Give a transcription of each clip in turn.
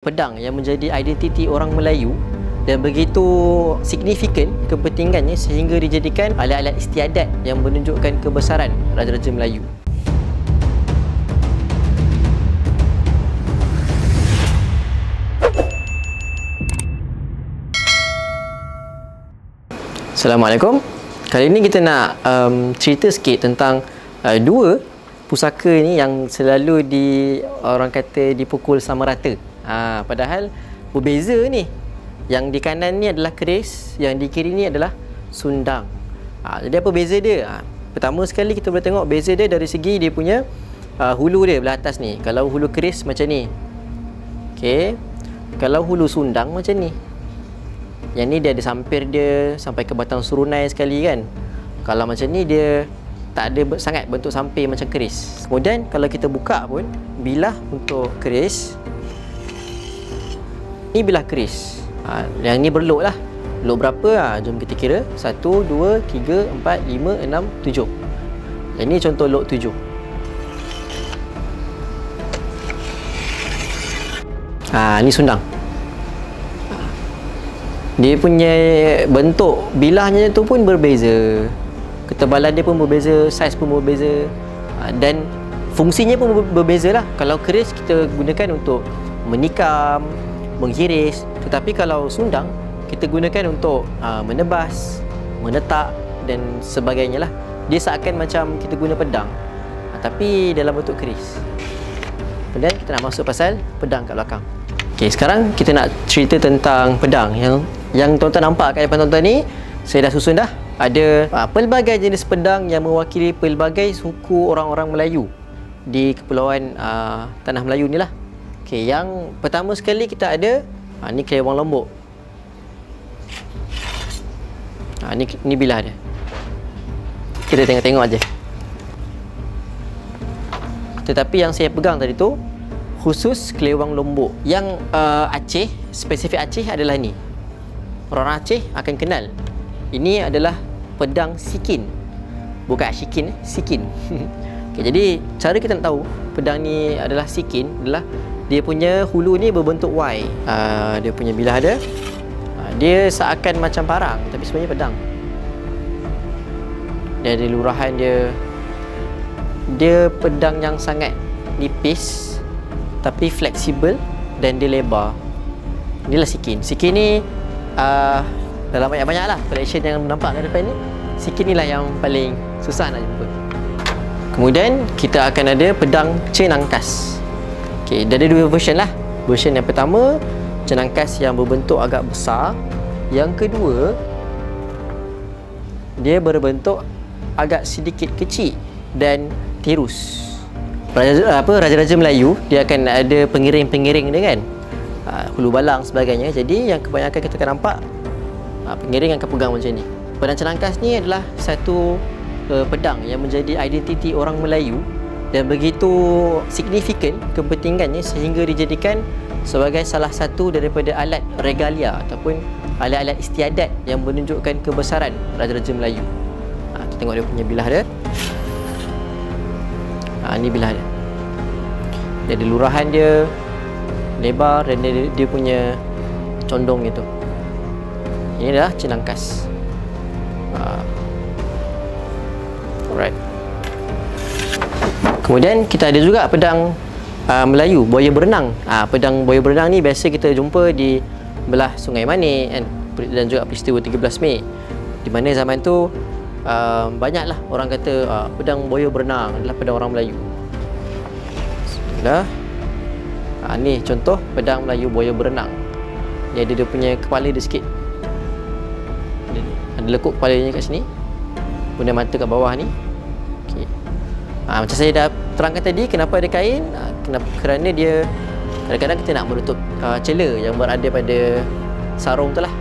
Pedang yang menjadi identiti orang Melayu dan begitu signifikan kepentingannya sehingga dijadikan alat-alat istiadat yang menunjukkan kebesaran Raja-Raja Melayu. Assalamualaikum. Kali ini kita nak cerita sikit tentang dua pusaka ni yang selalu orang kata dipukul sama rata. Padahal berbeza ni. Yang di kanan ni adalah keris, yang di kiri ni adalah sundang. Jadi apa beza dia? Pertama sekali kita boleh tengok beza dia dari segi dia punya hulu dia belah atas ni. Kalau hulu keris macam ni. Okey. Kalau hulu sundang macam ni. Yang ni dia ada sampir dia sampai ke batang serunai sekali kan. Kalau macam ni dia tak ada sangat bentuk sampir macam keris. Kemudian kalau kita buka pun bilah untuk keris, ni bilah keris. Yang ni berlok lah. Lok berapa? Jom kita kira. 1, 2, 3, 4, 5, 6, 7. Yang ni contoh lok 7. Ni sundang. Dia punya bentuk bilahnya tu pun berbeza. Ketebalan dia pun berbeza, saiz pun berbeza. Dan fungsinya pun berbeza lah. Kalau keris kita gunakan untuk menikam, menghiris, tetapi kalau sundang kita gunakan untuk menebas, menetak dan sebagainya lah. Dia seakan macam kita guna pedang, tapi dalam bentuk keris. Kemudian kita nak masuk pasal pedang kat belakang. Okey, sekarang kita nak cerita tentang pedang yang tuan-tuan nampak kat depan tuan-tuan ni. Saya dah susun dah. Ada pelbagai jenis pedang yang mewakili pelbagai suku orang-orang Melayu di kepulauan Tanah Melayu ni lah. Okey, yang pertama sekali kita ada ni kelewang lombok. Ni bilah dia. Kita tengok-tengok aja. Tetapi yang saya pegang tadi tu khusus kelewang lombok. Yang Aceh, spesifik Aceh adalah ni. Orang Aceh akan kenal. Ini adalah pedang sikin. Bukan sikin, sikin. Okay, jadi cara kita nak tahu pedang ni adalah sikin adalah dia punya hulu ni berbentuk Y. Dia punya bilah dia. Dia seakan macam parang tapi sebenarnya pedang. Dia ada lurahan dia. Dia pedang yang sangat nipis tapi fleksibel dan dia lebar. Inilah sikin. Sikin ni dalam banyak-banyak lah collection yang nampak kat depan ni. Sikin ni lah yang paling susah nak jumpa. Kemudian kita akan ada pedang cenangkas. Okay, dia ada dua version lah. Version yang pertama cenangkas yang berbentuk agak besar. Yang kedua dia berbentuk agak sedikit kecil dan tirus. Raja-raja Melayu dia akan ada pengiring-pengiring dia kan, hulu balang sebagainya. Jadi yang kebanyakan kita akan nampak pengiring akan pegang macam ni. Pedang cenangkas ni adalah satu pedang yang menjadi identiti orang Melayu dan begitu signifikan kepentingannya sehingga dijadikan sebagai salah satu daripada alat regalia ataupun alat-alat istiadat yang menunjukkan kebesaran Raja-Raja Melayu. Kita tengok dia punya bilah dia. Ni bilah dia. Dia ada lurahan dia, lebar dan dia punya condong gitu. Ini adalah cenangkas. Alright. Kemudian kita ada juga pedang Melayu, buaya berenang. Pedang buaya berenang ni biasa kita jumpa di belah Sungai Manik kan? Dan juga peristiwa 13 Mei, di mana zaman tu banyaklah orang kata pedang buaya berenang adalah pedang orang Melayu. Bismillah. Ni contoh pedang Melayu buaya berenang. Dia ada dia punya kepala dia sikit. Ada lekuk kepalanya kat sini. Kemudian mata kat bawah ni. Okey. Macam saya dah terangkan tadi, kenapa ada kain? Kerana dia kadang-kadang kita nak menutup celah yang berada pada sarung tu lah.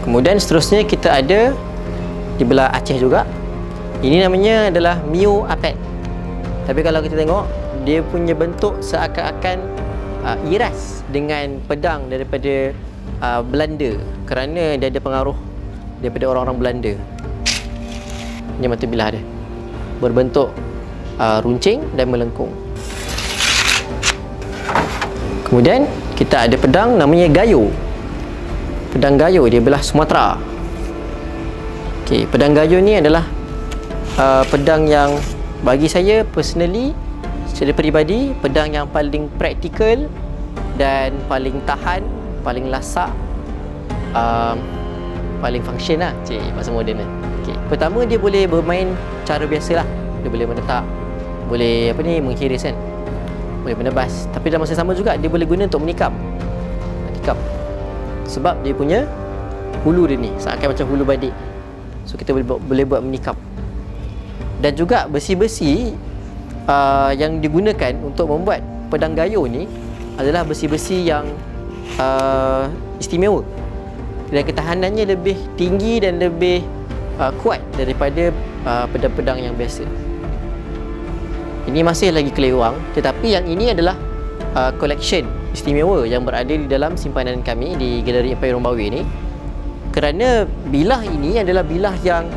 Kemudian seterusnya kita ada di belah Aceh juga. Ini namanya adalah Mio Apet. Tapi kalau kita tengok, dia punya bentuk seakan-akan iras dengan pedang daripada Belanda, kerana dia ada pengaruh daripada orang-orang Belanda. Ini mata bilah dia, berbentuk runcing dan melengkung. Kemudian kita ada pedang namanya Gayo. Pedang Gayo dia belah Sumatera. Okey, pedang Gayo ni adalah pedang yang bagi saya personally, secara peribadi, pedang yang paling praktikal dan paling tahan, paling lasak, paling function lah, bahasa moden lah. Okay. Pertama, dia boleh bermain cara biasa lah. Dia boleh menetak, boleh menghiris kan, boleh menebas. Tapi dalam masa sama juga dia boleh guna untuk menikam. Sebab dia punya hulu dia ni seakan macam hulu badik, so kita boleh buat menikam. Dan juga besi-besi yang digunakan untuk membuat pedang Gayo ni adalah besi-besi yang istimewa, dan ketahanannya lebih tinggi dan lebih kuat daripada pedang-pedang yang biasa. Ini masih lagi kelewang, tetapi yang ini adalah collection istimewa yang berada di dalam simpanan kami di Galeri Empayar Rombawi ni, kerana bilah ini adalah bilah yang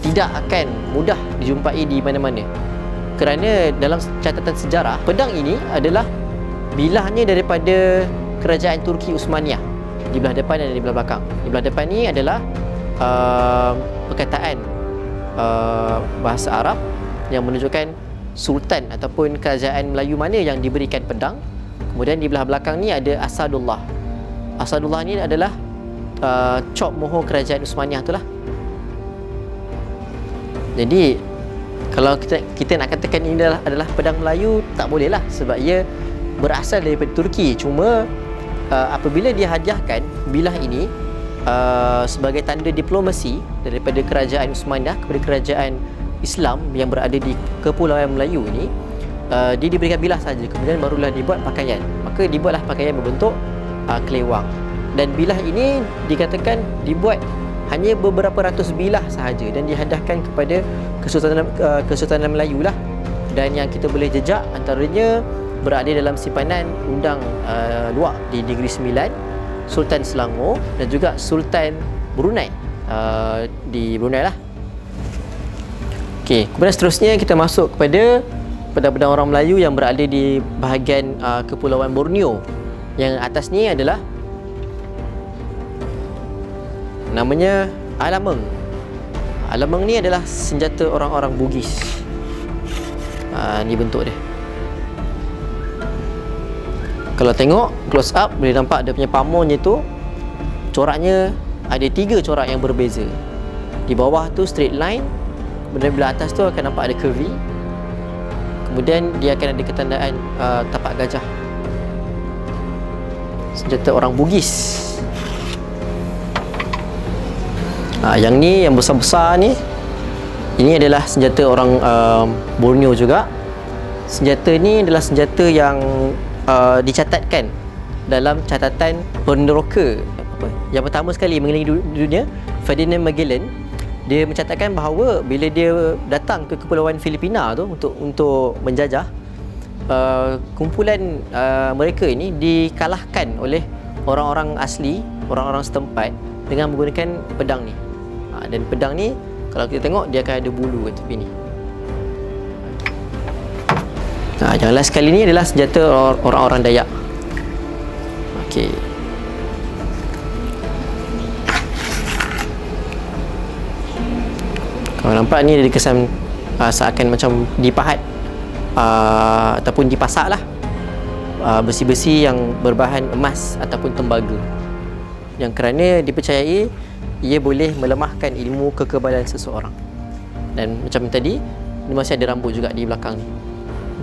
tidak akan mudah dijumpai di mana-mana. Kerana dalam catatan sejarah, pedang ini adalah bilahnya daripada kerajaan Turki Uthmaniyah di belah depan dan di belah belakang. Di belah depan ni adalah perkataan bahasa Arab yang menunjukkan sultan ataupun kerajaan Melayu mana yang diberikan pedang. Kemudian di belah belakang ni ada Asadullah. Asadullah ni adalah cop mohon kerajaan Uthmaniyah tu lah. Jadi kalau kita nak katakan ini adalah pedang Melayu, tak boleh lah, sebab ia berasal daripada Turki. Cuma apabila dia hadiahkan bilah ini sebagai tanda diplomasi daripada kerajaan Uthmaniyah kepada kerajaan Islam yang berada di Kepulauan Melayu ini, dia diberikan bilah saja, kemudian barulah dibuat pakaian. Maka dibuatlah pakaian berbentuk kelewang. Dan bilah ini dikatakan dibuat hanya beberapa ratus bilah sahaja dan dihadahkan kepada Kesultanan Melayu lah. Dan yang kita boleh jejak antaranya berada dalam simpanan undang luar di Negeri Sembilan, Sultan Selangor dan juga Sultan Brunei di Brunei lah. Okey, kemudian seterusnya kita masuk kepada pedang-pedang orang Melayu yang berada di bahagian Kepulauan Borneo. Yang atas ni adalah namanya Alameng. Alameng ni adalah senjata orang-orang Bugis. Ni bentuk dia. Kalau tengok close up boleh nampak dia punya pamonnya tu, coraknya ada 3 corak yang berbeza. Di bawah tu straight line, kemudian belah atas tu akan nampak ada curvy. Kemudian dia akan ada ketandaan tapak gajah. Senjata orang Bugis. Yang ni, yang besar-besar ni, ini adalah senjata orang Borneo juga. Senjata ni adalah senjata yang dicatatkan dalam catatan peneroka yang pertama sekali mengelilingi dunia, Ferdinand Magellan. Dia mencatatkan bahawa bila dia datang ke Kepulauan Filipina tu untuk menjajah, kumpulan mereka ini dikalahkan oleh orang-orang asli, orang-orang setempat dengan menggunakan pedang ni. Dan pedang ni kalau kita tengok dia akan ada bulu kat tepi ni. Yang last kali ni adalah senjata orang-orang Dayak. Okey. Kalau nampak ni dia kesan seakan macam dipahat ataupun dipasak lah, besi-besi yang berbahan emas ataupun tembaga, yang kerana dipercayai ia boleh melemahkan ilmu kekebalan seseorang. Dan macam tadi, dia masih ada rambut juga di belakang ni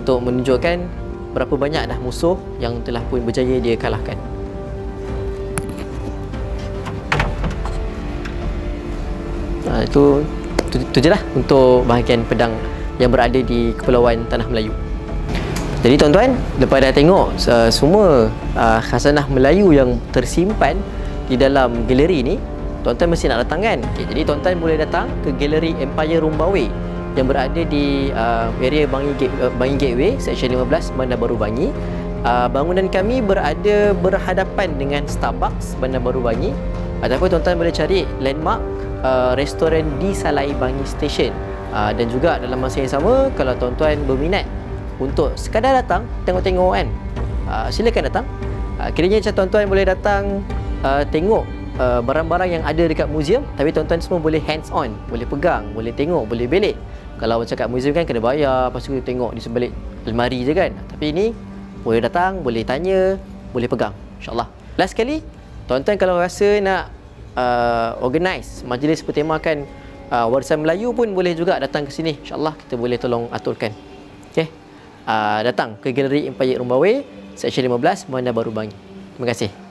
untuk menunjukkan berapa banyak dah musuh yang telah pun berjaya dia kalahkan. Itu je lah untuk bahagian pedang yang berada di Kepulauan Tanah Melayu. Jadi tuan-tuan, lepas dah tengok semua khazanah Melayu yang tersimpan di dalam galeri ni, tuan-tuan mesti nak datang kan? Okay, jadi tuan-tuan boleh datang ke Galeri Empayar Rombawi yang berada di area Bangi Gateway, Seksyen 15, Bandar Baru Bangi. Bangunan kami berada berhadapan dengan Starbucks Bandar Baru Bangi, ataupun tuan-tuan boleh cari landmark restoran di Salai Bangi Station. Dan juga dalam masa yang sama, kalau tuan-tuan berminat untuk sekadar datang tengok-tengok kan, silakan datang. Kiranya macam tuan-tuan boleh datang tengok barang-barang yang ada dekat museum, tapi tuan-tuan semua boleh hands on, boleh pegang, boleh tengok, boleh belik. Kalau macam kat museum kan kena bayar, lepas tu tengok di sebalik lemari je kan. Tapi ini boleh datang, boleh tanya, boleh pegang, insyaAllah. Last sekali, tuan-tuan kalau rasa nak organize majlis bertemakan warisan Melayu pun boleh juga datang ke sini, insyaAllah kita boleh tolong aturkan. Okay, datang ke Galeri Empayek Rombaway, Seksyen 15, Muanda Baru Bangi. Terima kasih.